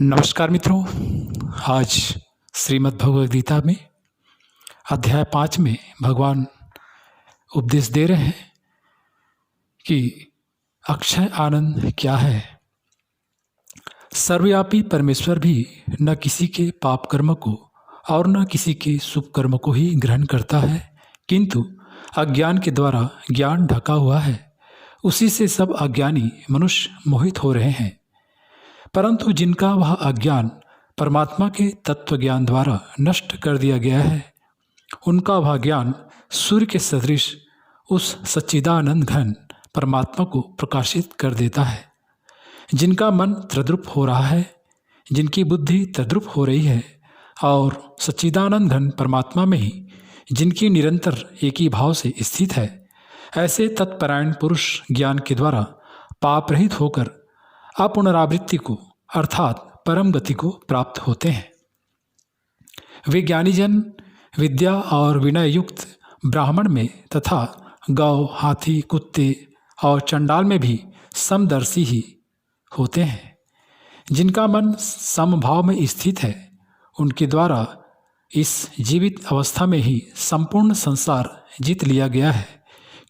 नमस्कार मित्रों। आज श्रीमद् भगवद गीता में अध्याय 5 में भगवान उपदेश दे रहे हैं कि अक्षय आनंद क्या है। सर्वव्यापी परमेश्वर भी न किसी के पाप कर्म को और न किसी के शुभ कर्म को ही ग्रहण करता है, किंतु अज्ञान के द्वारा ज्ञान ढका हुआ है, उसी से सब अज्ञानी मनुष्य मोहित हो रहे हैं। परंतु जिनका वह अज्ञान परमात्मा के तत्व ज्ञान द्वारा नष्ट कर दिया गया है, उनका वह ज्ञान सूर्य के सदृश उस सच्चिदानंद घन परमात्मा को प्रकाशित कर देता है। जिनका मन तद्रुप हो रहा है, जिनकी बुद्धि तद्रुप हो रही है और सच्चिदानंद घन परमात्मा में ही जिनकी निरंतर एक ही भाव से स्थित है, ऐसे तत्परायण पुरुष ज्ञान के द्वारा पाप रहित होकर अपुनरावृत्ति को अर्थात परम गति को प्राप्त होते हैं। वे ज्ञानीजन विद्या और विनय युक्त ब्राह्मण में तथा गौ, हाथी, कुत्ते और चंडाल में भी समदर्शी ही होते हैं। जिनका मन समभाव में स्थित है, उनके द्वारा इस जीवित अवस्था में ही संपूर्ण संसार जीत लिया गया है,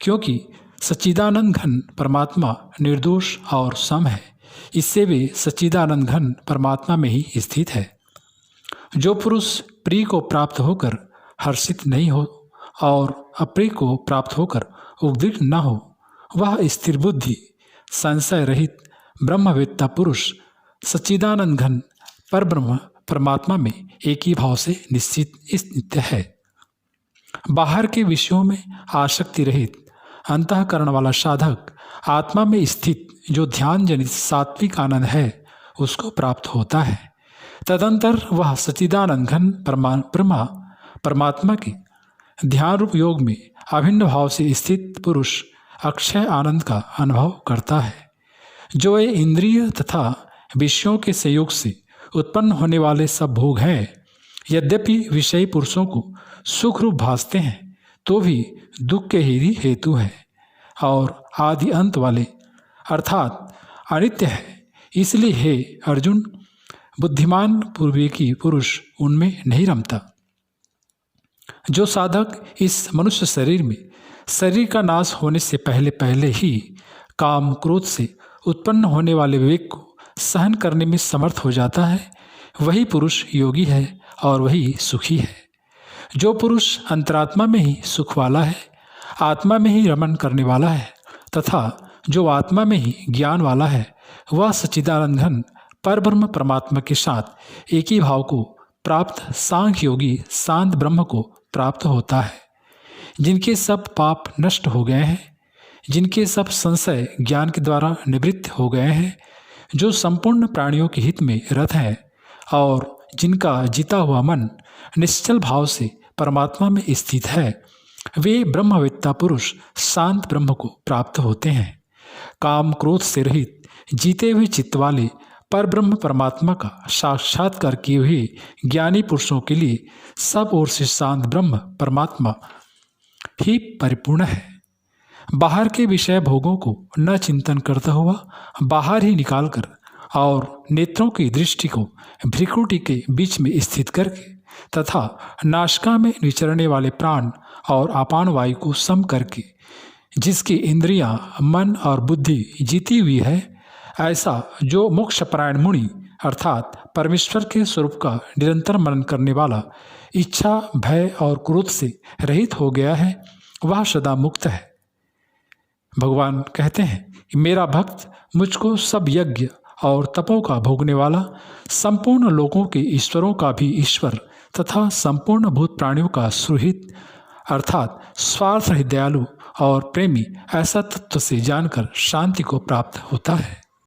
क्योंकि सच्चिदानंद घन परमात्मा निर्दोष और सम है। इससे वे सच्चिदानंद घन परमात्मा में ही स्थित है। जो पुरुष प्रिय को प्राप्त होकर हर्षित नहीं हो और अप्रिय को प्राप्त होकर उद्विग्न न हो, वह स्थिर बुद्धि संशय रहित ब्रह्मवेत्ता पुरुष सच्चिदानंद घन परब्रह्म परमात्मा में एक ही भाव से नित्य है। बाहर के विषयों में आसक्ति रहित अंतःकरण वाला साधक आत्मा में स्थित जो ध्यान जनित सात्विक आनंद है, उसको प्राप्त होता है। तदंतर वह सच्चिदानंद घन परमात्मा के ध्यान रूप योग में अभिन्न भाव से स्थित पुरुष अक्षय आनंद का अनुभव करता है। जो ये इंद्रिय तथा विषयों के संयोग से उत्पन्न होने वाले सब भोग हैं, यद्यपि विषयी पुरुषों को सुख रूप भासते हैं, तो भी दुख के ही हेतु है और आदि अंत वाले अर्थात अनित्य है। इसलिए हे अर्जुन, बुद्धिमान पूर्विकी पुरुष उनमें नहीं रमता। जो साधक इस मनुष्य शरीर में शरीर का नाश होने से पहले पहले ही काम क्रोध से उत्पन्न होने वाले विवेक को सहन करने में समर्थ हो जाता है, वही पुरुष योगी है और वही सुखी है। जो पुरुष अंतरात्मा में ही सुख वाला है, आत्मा में ही रमन करने वाला है तथा जो आत्मा में ही ज्ञान वाला है, वह सच्चिदानंद घन परब्रह्म परमात्मा के साथ एक ही भाव को प्राप्त सांख्य योगी शांत ब्रह्म को प्राप्त होता है। जिनके सब पाप नष्ट हो गए हैं, जिनके सब संशय ज्ञान के द्वारा निवृत्त हो गए हैं, जो संपूर्ण प्राणियों के हित में रत है और जिनका जीता हुआ मन निश्चल भाव से परमात्मा में स्थित है, वे ब्रह्मवेत्ता पुरुष शांत ब्रह्म को प्राप्त होते हैं। काम क्रोध से रहित जीते हुए चित्त वाले पर ब्रह्म परमात्मा का साक्षात्कार किए हुए ज्ञानी पुरुषों के लिए सब ओर से शांत ब्रह्म परमात्मा ही परिपूर्ण है। बाहर के विषय भोगों को न चिंतन करता हुआ बाहर ही निकालकर और नेत्रों की दृष्टि को भ्रिकुटी के बीच में स्थित करके तथा नासिका में विचरने वाले प्राण और अपान वायु को सम करके जिसकी इंद्रियां, मन और बुद्धि जीती हुई है, ऐसा जो मोक्षपरायण मुनि अर्थात परमेश्वर के स्वरूप का निरंतर मनन करने वाला इच्छा, भय और क्रोध से रहित हो गया है, वह सदा मुक्त है। भगवान कहते हैं कि मेरा भक्त मुझको सब यज्ञ और तपों का भोगने वाला, संपूर्ण लोकों के ईश्वरों का भी ईश्वर तथा संपूर्ण भूत प्राणियों का सुहृद अर्थात स्वार्थ रहित दयालु और प्रेमी ऐसा तत्व से जानकर शांति को प्राप्त होता है।